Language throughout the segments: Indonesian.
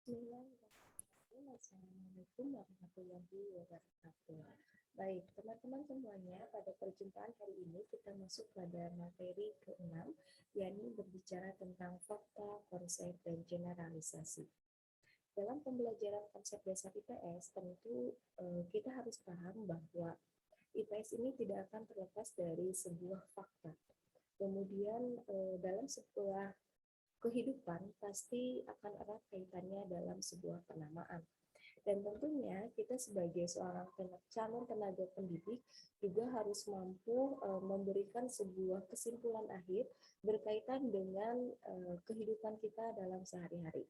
Bismillahirrahmanirrahim. Assalamualaikum warahmatullahi wabarakatuh. Baik, teman-teman semuanya, pada perjumpaan hari ini kita masuk pada materi ke-6, yakni berbicara tentang fakta, konsep, dan generalisasi. Dalam pembelajaran konsep dasar IPS, tentu kita harus paham bahwa IPS ini tidak akan terlepas dari sebuah fakta. Kemudian dalam sebuah kehidupan pasti akan erat kaitannya dalam sebuah penamaan. Dan tentunya kita sebagai seorang calon tenaga pendidik juga harus mampu memberikan sebuah kesimpulan akhir berkaitan dengan kehidupan kita dalam sehari-hari.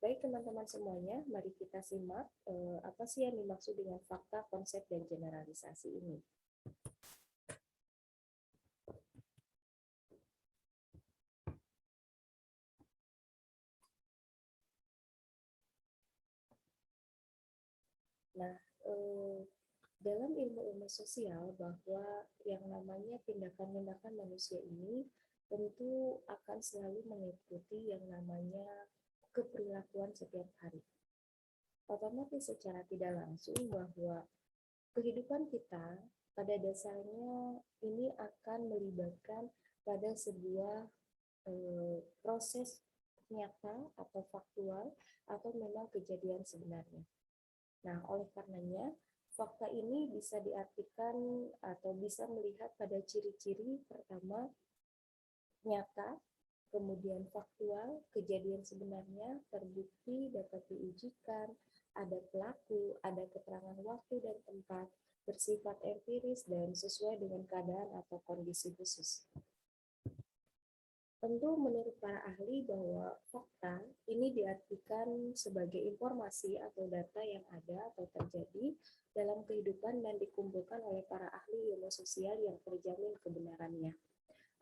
Baik teman-teman semuanya, mari kita simak apa sih yang dimaksud dengan fakta, konsep, dan generalisasi ini. Nah, dalam ilmu-ilmu sosial bahwa yang namanya tindakan-tindakan manusia ini tentu akan selalu mengikuti yang namanya keperilakuan setiap hari. Otomatis secara tidak langsung bahwa kehidupan kita pada dasarnya ini akan melibatkan pada sebuah proses nyata atau faktual atau memang kejadian sebenarnya. Nah, oleh karenanya, fakta ini bisa diartikan atau bisa melihat pada ciri-ciri pertama, nyata, kemudian faktual, kejadian sebenarnya, terbukti, dapat diujikan, ada pelaku, ada keterangan waktu dan tempat, bersifat empiris, dan sesuai dengan keadaan atau kondisi khusus. Tentu menurut para ahli bahwa fakta ini diartikan sebagai informasi atau data yang ada atau terjadi dalam kehidupan dan dikumpulkan oleh para ahli ilmu sosial yang terjamin kebenarannya.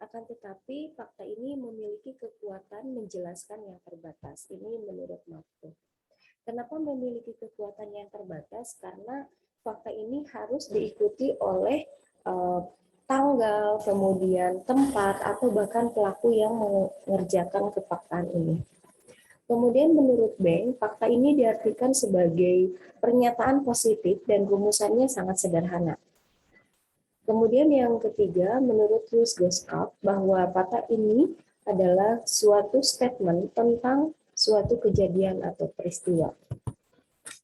Akan tetapi fakta ini memiliki kekuatan menjelaskan yang terbatas. Ini menurut Mahfud. Kenapa memiliki kekuatan yang terbatas? Karena fakta ini harus diikuti oleh tanggal, kemudian tempat, atau bahkan pelaku yang mengerjakan kefaktaan ini. Kemudian menurut Beng, fakta ini diartikan sebagai pernyataan positif dan rumusannya sangat sederhana. Kemudian yang ketiga, menurut Louis Goskop, bahwa fakta ini adalah suatu statement tentang suatu kejadian atau peristiwa.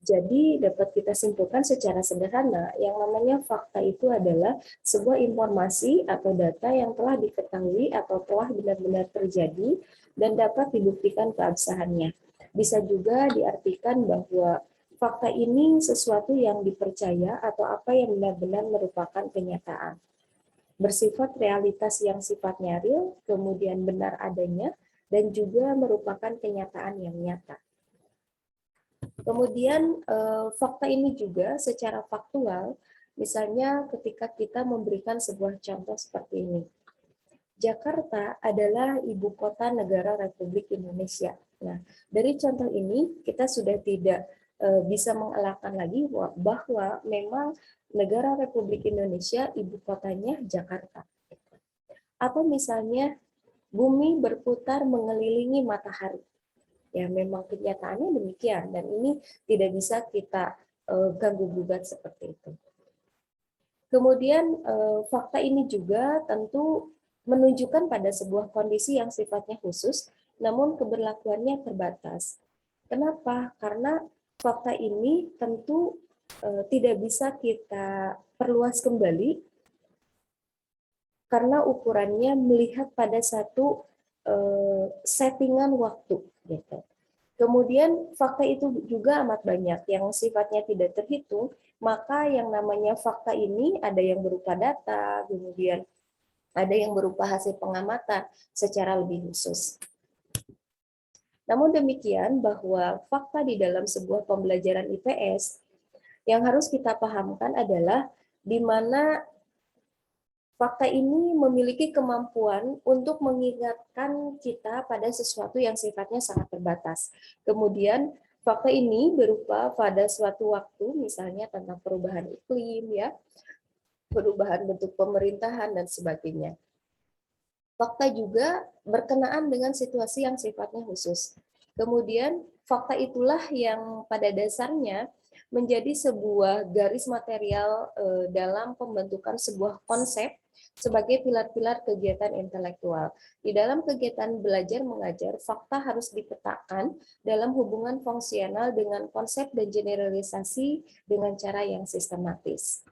Jadi dapat kita simpulkan secara sederhana, yang namanya fakta itu adalah sebuah informasi atau data yang telah diketahui atau telah benar-benar terjadi dan dapat dibuktikan keabsahannya. Bisa juga diartikan bahwa fakta ini sesuatu yang dipercaya atau apa yang benar-benar merupakan kenyataan. Bersifat realitas yang sifatnya real, kemudian benar adanya, dan juga merupakan kenyataan yang nyata. Kemudian fakta ini juga secara faktual, misalnya ketika kita memberikan sebuah contoh seperti ini. Jakarta adalah ibu kota negara Republik Indonesia. Nah, dari contoh ini kita sudah tidak bisa mengelakkan lagi bahwa memang negara Republik Indonesia ibu kotanya Jakarta. Atau misalnya bumi berputar mengelilingi matahari. Ya, memang kenyataannya demikian dan ini tidak bisa kita ganggu-gugat seperti itu. Kemudian fakta ini juga tentu menunjukkan pada sebuah kondisi yang sifatnya khusus, namun keberlakuannya terbatas. Kenapa? Karena fakta ini tentu tidak bisa kita perluas kembali karena ukurannya melihat pada satu settingan waktu. Gitu. Kemudian fakta itu juga amat banyak yang sifatnya tidak terhitung, maka yang namanya fakta ini ada yang berupa data, kemudian ada yang berupa hasil pengamatan secara lebih khusus. Namun demikian bahwa fakta di dalam sebuah pembelajaran IPS yang harus kita pahamkan adalah di mana fakta ini memiliki kemampuan untuk mengingatkan kita pada sesuatu yang sifatnya sangat terbatas. Kemudian fakta ini berupa pada suatu waktu, misalnya tentang perubahan iklim, ya, perubahan bentuk pemerintahan dan sebagainya. Fakta juga berkenaan dengan situasi yang sifatnya khusus. Kemudian fakta itulah yang pada dasarnya menjadi sebuah garis material dalam pembentukan sebuah konsep sebagai pilar-pilar kegiatan intelektual. Di dalam kegiatan belajar mengajar, fakta harus dipetakan dalam hubungan fungsional dengan konsep dan generalisasi dengan cara yang sistematis.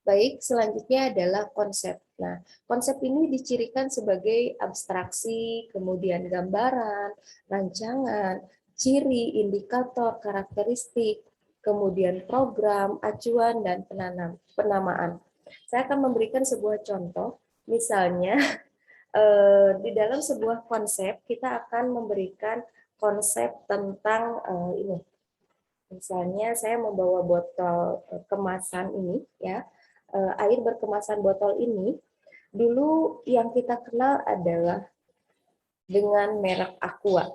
Baik, selanjutnya adalah konsep. Nah, konsep ini dicirikan sebagai abstraksi, kemudian gambaran, rancangan, ciri, indikator, karakteristik, kemudian program, acuan, dan penamaan. Saya akan memberikan sebuah contoh. Misalnya, di dalam sebuah konsep, kita akan memberikan konsep tentang ini. Misalnya, saya membawa botol kemasan ini, ya, air berkemasan botol ini, dulu yang kita kenal adalah dengan merek Aqua.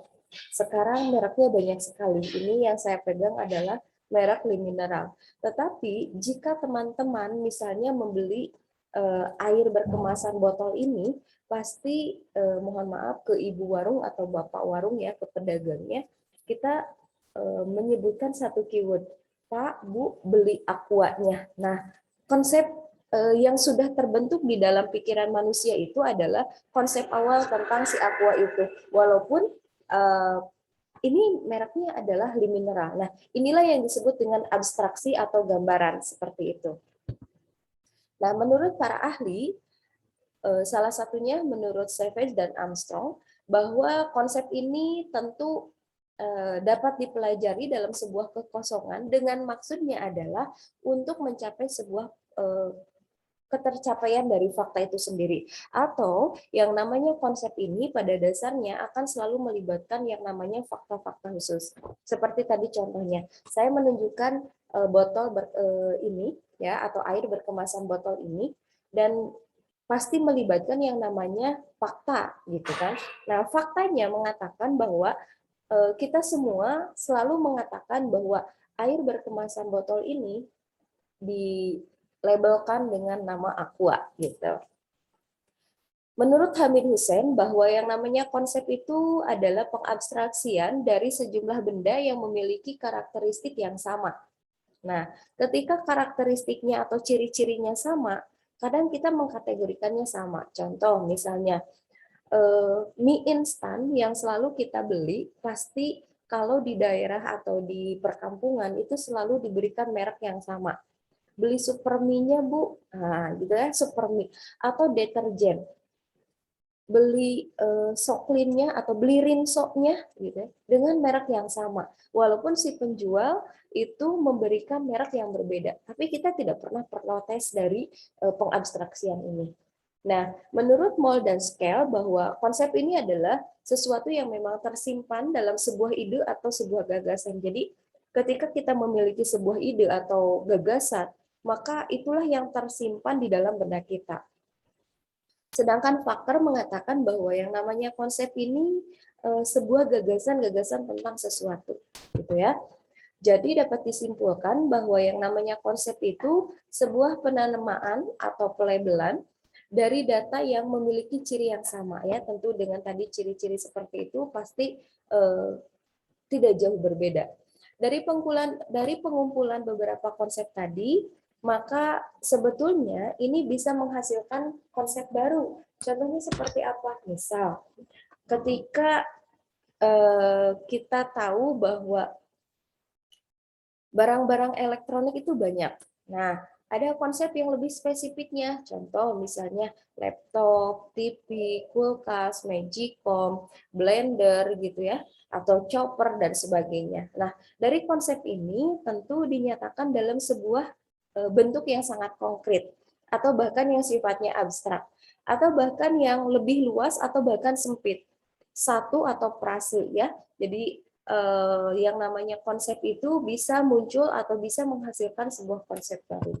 Sekarang mereknya banyak sekali. Ini yang saya pegang adalah merek Limineral. Tetapi jika teman-teman misalnya membeli air berkemasan botol ini, pasti mohon maaf ke ibu warung atau bapak warung ya, ke pedagangnya, kita menyebutkan satu keyword, Pak, Bu, beli Aqua-nya. Nah, konsep yang sudah terbentuk di dalam pikiran manusia itu adalah konsep awal tentang si Aqua itu. Walaupun ini mereknya adalah Limineral. Nah, inilah yang disebut dengan abstraksi atau gambaran seperti itu. Nah, menurut para ahli, salah satunya menurut Savage dan Armstrong, bahwa konsep ini tentu dapat dipelajari dalam sebuah kekosongan dengan maksudnya adalah untuk mencapai sebuah ketercapaian dari fakta itu sendiri. Atau yang namanya konsep ini pada dasarnya akan selalu melibatkan yang namanya fakta-fakta khusus. Seperti tadi contohnya, saya menunjukkan botol ini ya, atau air berkemasan botol ini, dan pasti melibatkan yang namanya fakta gitu kan. Nah, faktanya mengatakan bahwa kita semua selalu mengatakan bahwa air berkemasan botol ini dilabelkan dengan nama Aqua gitu. Menurut Hamid Hussein, bahwa yang namanya konsep itu adalah pengabstraksian dari sejumlah benda yang memiliki karakteristik yang sama. Nah, ketika karakteristiknya atau ciri-cirinya sama, kadang kita mengkategorikannya sama. Contoh misalnya, mie instan yang selalu kita beli pasti kalau di daerah atau di perkampungan itu selalu diberikan merek yang sama. Beli super mie-nya, Bu. Nah, gitu ya, super mie. Atau deterjen. Beli Soklinnya atau beli Rinso-nya gitu ya, dengan merek yang sama. Walaupun si penjual itu memberikan merek yang berbeda, tapi kita tidak pernah protes dari pengabstraksian ini. Nah, menurut Moll dan Scale bahwa konsep ini adalah sesuatu yang memang tersimpan dalam sebuah ide atau sebuah gagasan. Jadi, ketika kita memiliki sebuah ide atau gagasan, maka itulah yang tersimpan di dalam benak kita. Sedangkan pakar mengatakan bahwa yang namanya konsep ini sebuah gagasan-gagasan tentang sesuatu, gitu ya. Jadi dapat disimpulkan bahwa yang namanya konsep itu sebuah penanamaan atau pelabelan dari data yang memiliki ciri yang sama ya, tentu dengan tadi ciri-ciri seperti itu pasti tidak jauh berbeda. Dari pengumpulan beberapa konsep tadi, maka sebetulnya ini bisa menghasilkan konsep baru. Contohnya seperti apa? Misal, ketika kita tahu bahwa barang-barang elektronik itu banyak. Nah, ada konsep yang lebih spesifiknya. Contoh misalnya laptop, TV, kulkas, magicom, blender gitu ya, atau chopper dan sebagainya. Nah, dari konsep ini tentu dinyatakan dalam sebuah bentuk yang sangat konkret atau bahkan yang sifatnya abstrak atau bahkan yang lebih luas atau bahkan sempit. Satu atau frase ya. Jadi yang namanya konsep itu bisa muncul atau bisa menghasilkan sebuah konsep baru.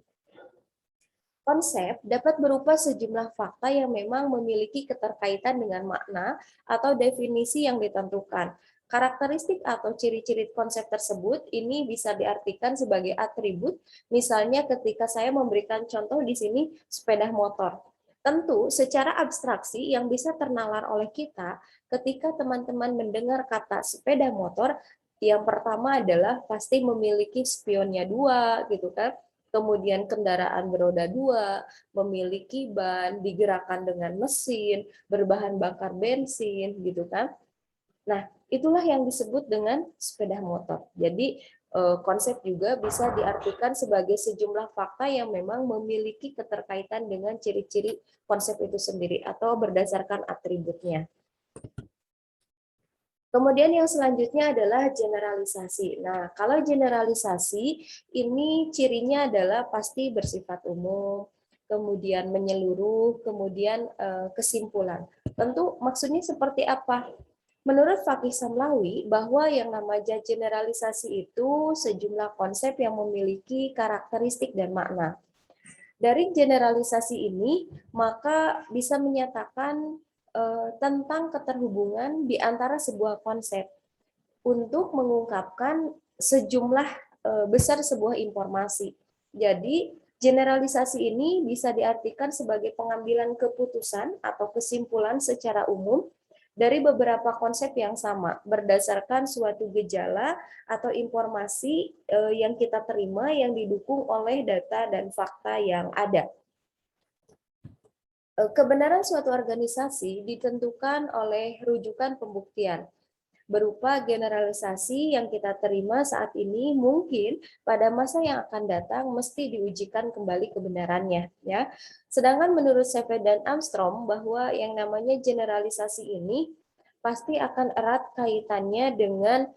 Konsep dapat berupa sejumlah fakta yang memang memiliki keterkaitan dengan makna atau definisi yang ditentukan. Karakteristik atau ciri-ciri konsep tersebut ini bisa diartikan sebagai atribut, misalnya ketika saya memberikan contoh di sini sepeda motor. Tentu secara abstraksi yang bisa ternalar oleh kita ketika teman-teman mendengar kata sepeda motor, yang pertama adalah pasti memiliki spionnya dua, gitu kan. Kemudian kendaraan beroda dua, memiliki ban, digerakkan dengan mesin, berbahan bakar bensin, gitu kan. Nah, itulah yang disebut dengan sepeda motor. Jadi, konsep juga bisa diartikan sebagai sejumlah fakta yang memang memiliki keterkaitan dengan ciri-ciri konsep itu sendiri atau berdasarkan atributnya. Kemudian yang selanjutnya adalah generalisasi. Nah, kalau generalisasi ini cirinya adalah pasti bersifat umum, kemudian menyeluruh, kemudian kesimpulan. Tentu maksudnya seperti apa? Menurut Fakih Samlawi, bahwa yang namanya generalisasi itu sejumlah konsep yang memiliki karakteristik dan makna. Dari generalisasi ini, maka bisa menyatakan tentang keterhubungan di antara sebuah konsep untuk mengungkapkan sejumlah besar sebuah informasi. Jadi, generalisasi ini bisa diartikan sebagai pengambilan keputusan atau kesimpulan secara umum dari beberapa konsep yang sama berdasarkan suatu gejala atau informasi yang kita terima yang didukung oleh data dan fakta yang ada. Kebenaran suatu organisasi ditentukan oleh rujukan pembuktian berupa generalisasi yang kita terima saat ini mungkin pada masa yang akan datang mesti diujikan kembali kebenarannya, ya. Sedangkan menurut Sefe dan Armstrong bahwa yang namanya generalisasi ini pasti akan erat kaitannya dengan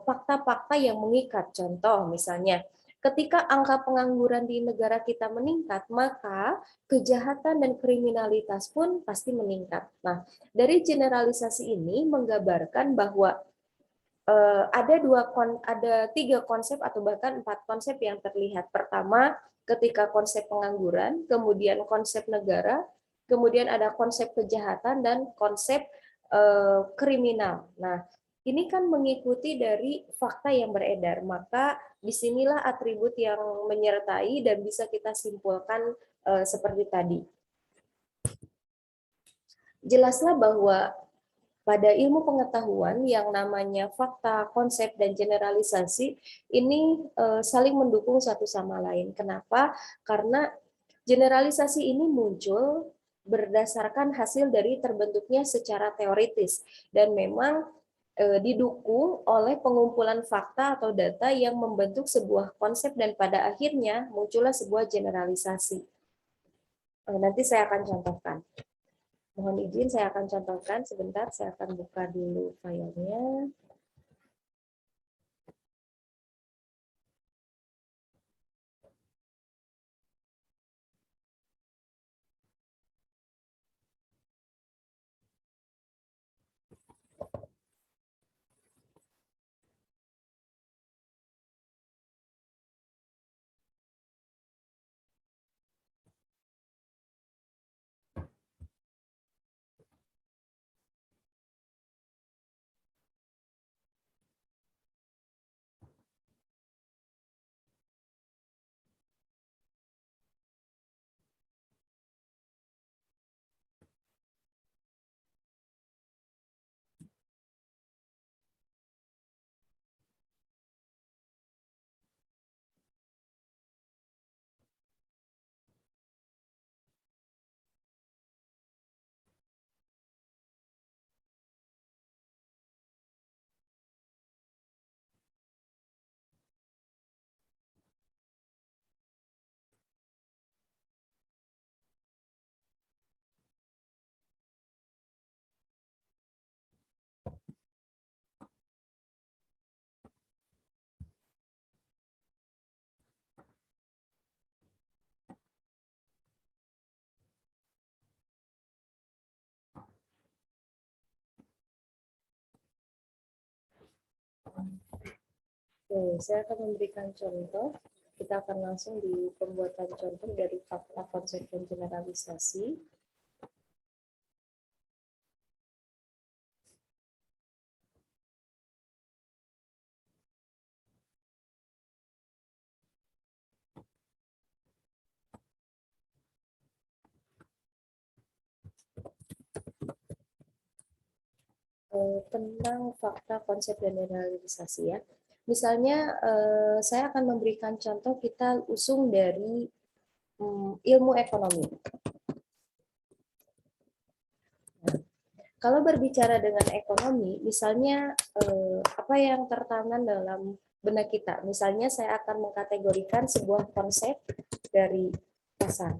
fakta-fakta yang mengikat. Contoh misalnya, ketika angka pengangguran di negara kita meningkat, maka kejahatan dan kriminalitas pun pasti meningkat. Nah, dari generalisasi ini menggambarkan bahwa ada tiga konsep atau bahkan 4 konsep yang terlihat. Pertama, ketika konsep pengangguran, kemudian konsep negara, kemudian ada konsep kejahatan dan konsep kriminal. Nah, ini kan mengikuti dari fakta yang beredar, maka disinilah atribut yang menyertai dan bisa kita simpulkan seperti tadi. Jelaslah bahwa pada ilmu pengetahuan yang namanya fakta, konsep, dan generalisasi ini saling mendukung satu sama lain. Kenapa? Karena generalisasi ini muncul berdasarkan hasil dari terbentuknya secara teoritis dan memang didukung oleh pengumpulan fakta atau data yang membentuk sebuah konsep dan pada akhirnya muncullah sebuah generalisasi. Nanti saya akan contohkan. Mohon izin, saya akan contohkan sebentar. Saya akan buka dulu filenya. Oke, saya akan memberikan contoh. Kita akan langsung di pembuatan contoh dari fakta, konsep, dan generalisasi. tentang fakta, konsep, dan generalisasi ya. Misalnya saya akan memberikan contoh kita usung dari ilmu ekonomi. Nah, kalau berbicara dengan ekonomi, misalnya apa yang tertanam dalam benak kita. Misalnya saya akan mengkategorikan sebuah konsep dari pasar.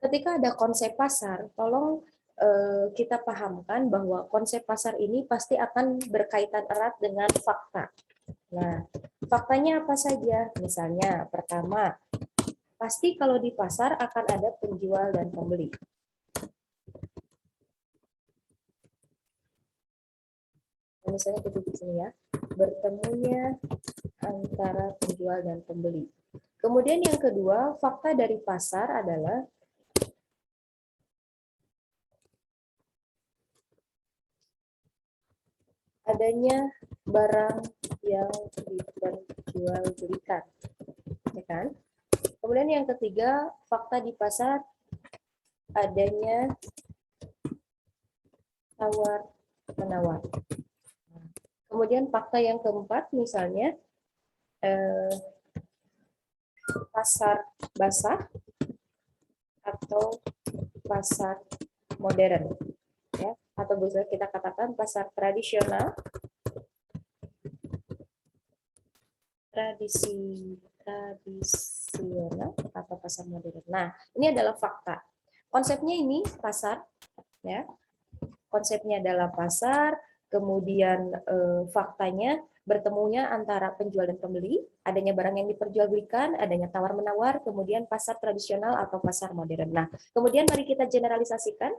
Ketika ada konsep pasar, tolong kita pahamkan bahwa konsep pasar ini pasti akan berkaitan erat dengan fakta. Nah, faktanya apa saja? Misalnya, pertama, pasti kalau di pasar akan ada penjual dan pembeli. Misalnya kita di sini ya, bertemunya antara penjual dan pembeli. Kemudian yang kedua, fakta dari pasar adalah adanya barang yang diperjualbelikan, ya kan? Kemudian yang ketiga, fakta di pasar adanya tawar menawar. Kemudian fakta yang keempat, misalnya pasar basah atau pasar modern, ya, atau bisa kita katakan pasar tradisional, tradisional atau pasar modern. Nah, ini adalah fakta. Konsepnya ini pasar, ya. Konsepnya adalah pasar, kemudian faktanya bertemunya antara penjual dan pembeli, adanya barang yang diperjualbelikan, adanya tawar-menawar, kemudian pasar tradisional atau pasar modern. Nah, kemudian mari kita generalisasikan.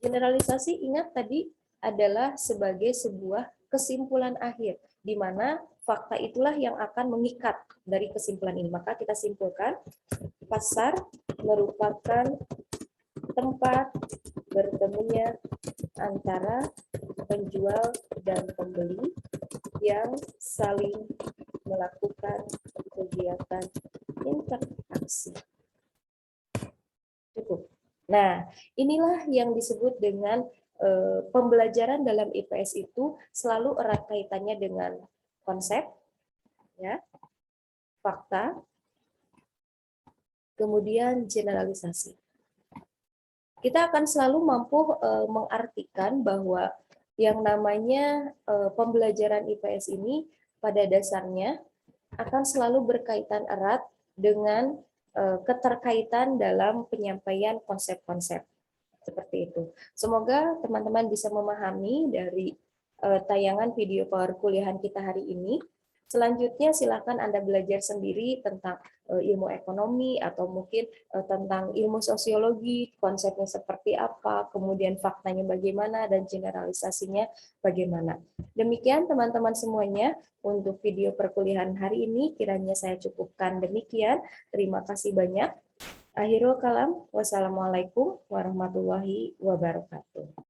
Generalisasi, ingat tadi, adalah sebagai sebuah kesimpulan akhir, di mana fakta itulah yang akan mengikat dari kesimpulan ini. Maka kita simpulkan, pasar merupakan tempat bertemunya antara penjual dan pembeli yang saling melakukan kegiatan interaksi. Cukup. Nah, inilah yang disebut dengan pembelajaran dalam IPS itu selalu erat kaitannya dengan konsep, ya, fakta, kemudian generalisasi. Kita akan selalu mampu mengartikan bahwa yang namanya pembelajaran IPS ini pada dasarnya akan selalu berkaitan erat dengan keterkaitan dalam penyampaian konsep-konsep seperti itu. Semoga teman-teman bisa memahami dari tayangan video power kuliahan kita hari ini. Selanjutnya silakan Anda belajar sendiri tentang ilmu ekonomi atau mungkin tentang ilmu sosiologi, konsepnya seperti apa, kemudian faktanya bagaimana, dan generalisasinya bagaimana. Demikian teman-teman semuanya untuk video perkuliahan hari ini, kiranya saya cukupkan demikian. Terima kasih banyak. Akhirul kalam, wassalamualaikum warahmatullahi wabarakatuh.